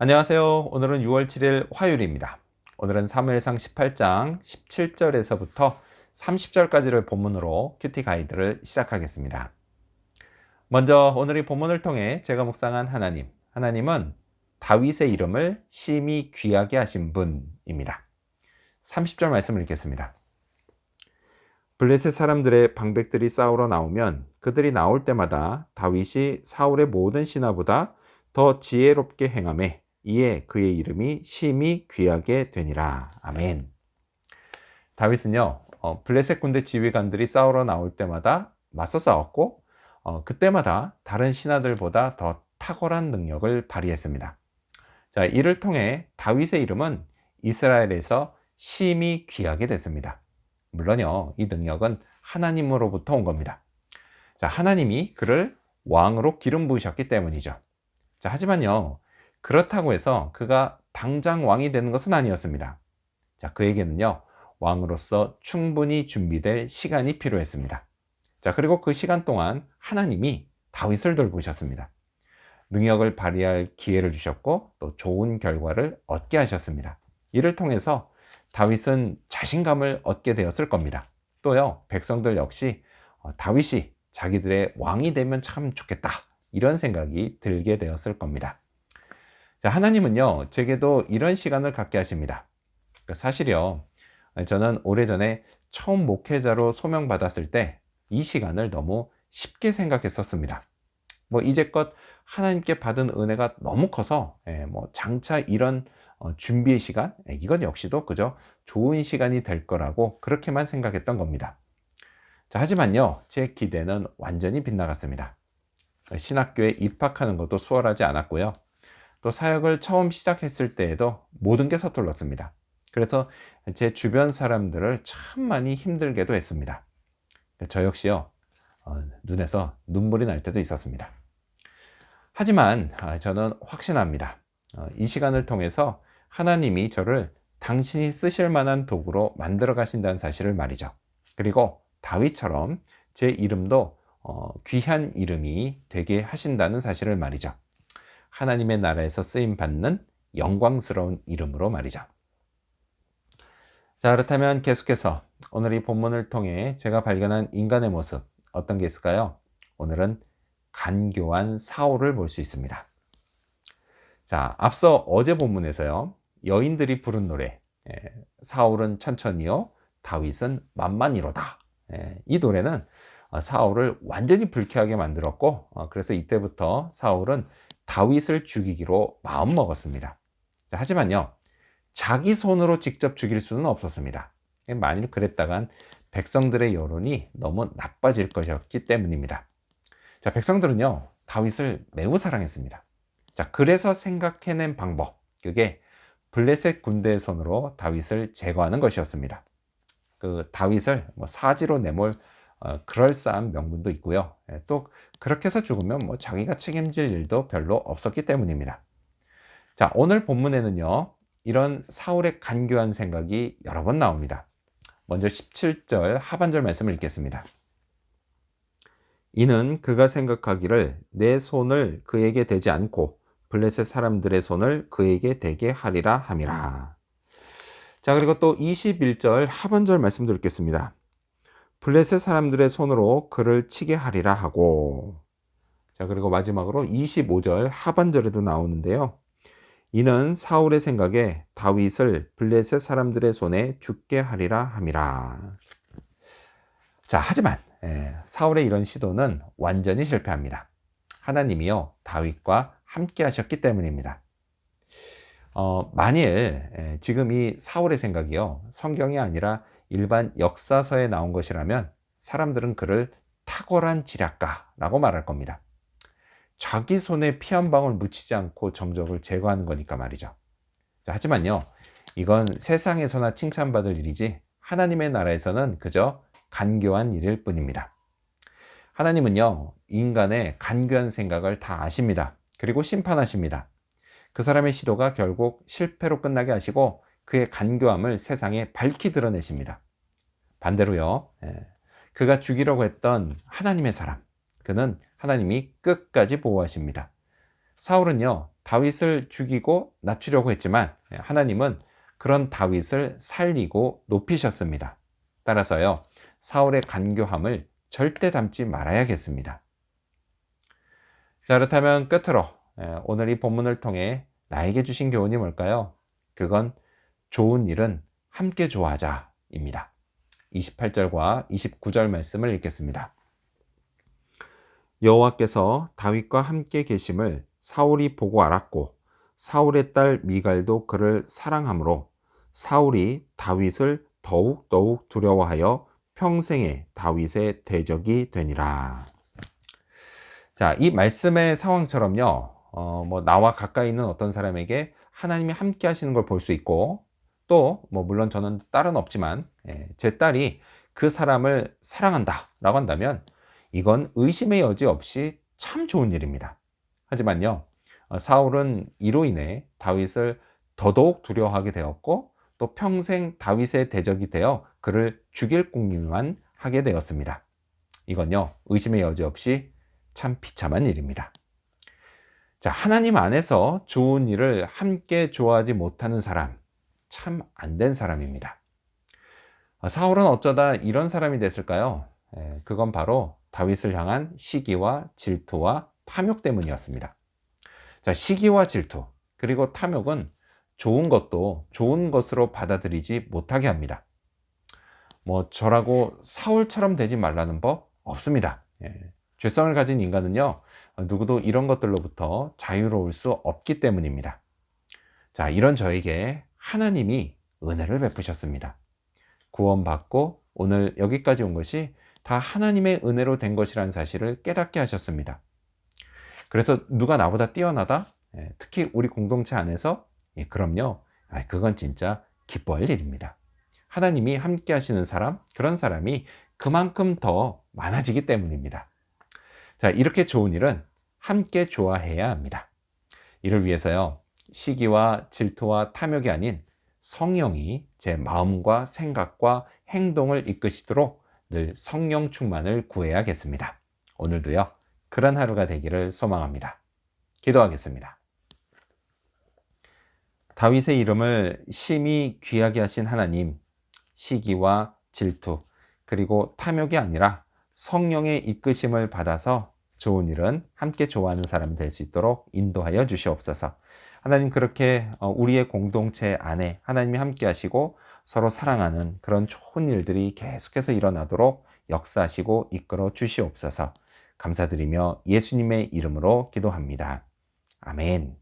안녕하세요. 오늘은 6월 7일 화요일입니다. 오늘은 사무엘상 18장 17절에서부터 30절까지를 본문으로 큐티 가이드를 시작하겠습니다. 먼저 오늘 이 본문을 통해 제가 묵상한 하나님은 다윗의 이름을 심히 귀하게 하신 분입니다. 30절 말씀을 읽겠습니다. 블레셋 사람들의 방백들이 싸우러 나오면 그들이 나올 때마다 다윗이 사울의 모든 신하보다 더 지혜롭게 행하매 이에 그의 이름이 심히 귀하게 되니라. 아멘. 다윗은요, 블레셋 군대 지휘관들이 싸우러 나올 때마다 맞서 싸웠고, 그때마다 다른 신하들보다 더 탁월한 능력을 발휘했습니다. 자, 이를 통해 다윗의 이름은 이스라엘에서 심히 귀하게 됐습니다. 물론요, 이 능력은 하나님으로부터 온 겁니다. 자, 하나님이 그를 왕으로 기름 부으셨기 때문이죠. 자, 하지만요, 그렇다고 해서 그가 당장 왕이 되는 것은 아니었습니다. 자, 그에게는요, 왕으로서 충분히 준비될 시간이 필요했습니다. 자, 그리고 그 시간 동안 하나님이 다윗을 돌보셨습니다. 능력을 발휘할 기회를 주셨고 또 좋은 결과를 얻게 하셨습니다. 이를 통해서 다윗은 자신감을 얻게 되었을 겁니다. 또요, 백성들 역시 다윗이 자기들의 왕이 되면 참 좋겠다, 이런 생각이 들게 되었을 겁니다. 자, 하나님은요, 제게도 이런 시간을 갖게 하십니다. 사실요, 저는 오래전에 처음 목회자로 소명받았을 때 이 시간을 너무 쉽게 생각했었습니다. 이제껏 하나님께 받은 은혜가 너무 커서 장차 이런 준비의 시간, 이건 역시도 그저 좋은 시간이 될 거라고 그렇게만 생각했던 겁니다. 자, 하지만요, 제 기대는 완전히 빗나갔습니다. 신학교에 입학하는 것도 수월하지 않았고요. 또 사역을 처음 시작했을 때에도 모든 게 서툴렀습니다. 그래서 제 주변 사람들을 참 많이 힘들게도 했습니다. 저 역시요, 눈에서 눈물이 날 때도 있었습니다. 하지만 저는 확신합니다. 이 시간을 통해서 하나님이 저를 당신이 쓰실 만한 도구로 만들어 가신다는 사실을 말이죠. 그리고 다윗처럼 제 이름도 귀한 이름이 되게 하신다는 사실을 말이죠. 하나님의 나라에서 쓰임 받는 영광스러운 이름으로 말이죠. 자, 그렇다면 계속해서 오늘 이 본문을 통해 제가 발견한 인간의 모습, 어떤 게 있을까요? 오늘은 간교한 사울을 볼 수 있습니다. 자, 앞서 어제 본문에서요, 여인들이 부른 노래, 사울은 천천히요, 다윗은 만만히로다. 이 노래는 사울을 완전히 불쾌하게 만들었고, 그래서 이때부터 사울은 다윗을 죽이기로 마음먹었습니다. 자, 하지만요, 자기 손으로 직접 죽일 수는 없었습니다. 만일 그랬다간 백성들의 여론이 너무 나빠질 것이었기 때문입니다. 자, 백성들은요, 다윗을 매우 사랑했습니다. 자, 그래서 생각해낸 방법, 그게 블레셋 군대의 손으로 다윗을 제거하는 것이었습니다. 그 다윗을 사지로 내몰 그럴싸한 명분도 있고요. 또 그렇게 해서 죽으면 자기가 책임질 일도 별로 없었기 때문입니다. 자, 오늘 본문에는요, 이런 사울의 간교한 생각이 여러 번 나옵니다. 먼저 17절 하반절 말씀을 읽겠습니다. 이는 그가 생각하기를 내 손을 그에게 대지 않고 블레셋 사람들의 손을 그에게 대게 하리라 함이라. 자, 그리고 또 21절 하반절 말씀도 읽겠습니다. 블레셋 사람들의 손으로 그를 치게 하리라 하고. 자, 그리고 마지막으로 25절 하반절에도 나오는데요. 이는 사울의 생각에 다윗을 블레셋 사람들의 손에 죽게 하리라 함이라. 자, 하지만 사울의 이런 시도는 완전히 실패합니다. 하나님이요, 다윗과 함께 하셨기 때문입니다. 만일 지금 이 사울의 생각이요, 성경이 아니라 일반 역사서에 나온 것이라면 사람들은 그를 탁월한 지략가라고 말할 겁니다. 자기 손에 피 한 방울 묻히지 않고 정적을 제거하는 거니까 말이죠. 자, 하지만요, 이건 세상에서나 칭찬받을 일이지 하나님의 나라에서는 그저 간교한 일일 뿐입니다. 하나님은요, 인간의 간교한 생각을 다 아십니다. 그리고 심판하십니다. 그 사람의 시도가 결국 실패로 끝나게 하시고 그의 간교함을 세상에 밝히 드러내십니다. 반대로요, 그가 죽이려고 했던 하나님의 사람, 그는 하나님이 끝까지 보호하십니다. 사울은요, 다윗을 죽이고 낮추려고 했지만 하나님은 그런 다윗을 살리고 높이셨습니다. 따라서요, 사울의 간교함을 절대 담지 말아야겠습니다. 자, 그렇다면 끝으로 오늘 이 본문을 통해 나에게 주신 교훈이 뭘까요? 그건 좋은 일은 함께 좋아하자입니다. 28절과 29절 말씀을 읽겠습니다. 여호와께서 다윗과 함께 계심을 사울이 보고 알았고 사울의 딸 미갈도 그를 사랑하므로 사울이 다윗을 더욱 두려워하여 평생에 다윗의 대적이 되니라. 자, 이 말씀의 상황처럼요, 나와 가까이 있는 어떤 사람에게 하나님이 함께 하시는 걸 볼 수 있고, 또 물론 저는 딸은 없지만 제 딸이 그 사람을 사랑한다 라고 한다면 이건 의심의 여지 없이 참 좋은 일입니다. 하지만요, 사울은 이로 인해 다윗을 더더욱 두려워하게 되었고 또 평생 다윗의 대적이 되어 그를 죽일 공격만 하게 되었습니다. 이건요, 의심의 여지 없이 참 비참한 일입니다. 자, 하나님 안에서 좋은 일을 함께 좋아하지 못하는 사람, 참 안 된 사람입니다. 사울은 어쩌다 이런 사람이 됐을까요? 그건 바로 다윗을 향한 시기와 질투와 탐욕 때문이었습니다. 자, 시기와 질투, 그리고 탐욕은 좋은 것도 좋은 것으로 받아들이지 못하게 합니다. 저라고 사울처럼 되지 말라는 법 없습니다. 죄성을 가진 인간은요, 누구도 이런 것들로부터 자유로울 수 없기 때문입니다. 자, 이런 저에게 하나님이 은혜를 베푸셨습니다. 구원받고 오늘 여기까지 온 것이 다 하나님의 은혜로 된 것이라는 사실을 깨닫게 하셨습니다. 그래서 누가 나보다 뛰어나다? 특히 우리 공동체 안에서 그럼요, 그건 진짜 기뻐할 일입니다. 하나님이 함께 하시는 사람, 그런 사람이 그만큼 더 많아지기 때문입니다. 자, 이렇게 좋은 일은 함께 좋아해야 합니다. 이를 위해서요, 시기와 질투와 탐욕이 아닌 성령이 제 마음과 생각과 행동을 이끄시도록 늘 성령 충만을 구해야겠습니다. 오늘도요, 그런 하루가 되기를 소망합니다. 기도하겠습니다. 다윗의 이름을 심히 귀하게 하신 하나님, 시기와 질투, 그리고 탐욕이 아니라 성령의 이끄심을 받아서 좋은 일은 함께 좋아하는 사람이 될 수 있도록 인도하여 주시옵소서. 하나님, 그렇게 우리의 공동체 안에 하나님이 함께 하시고 서로 사랑하는 그런 좋은 일들이 계속해서 일어나도록 역사하시고 이끌어 주시옵소서. 감사드리며 예수님의 이름으로 기도합니다. 아멘.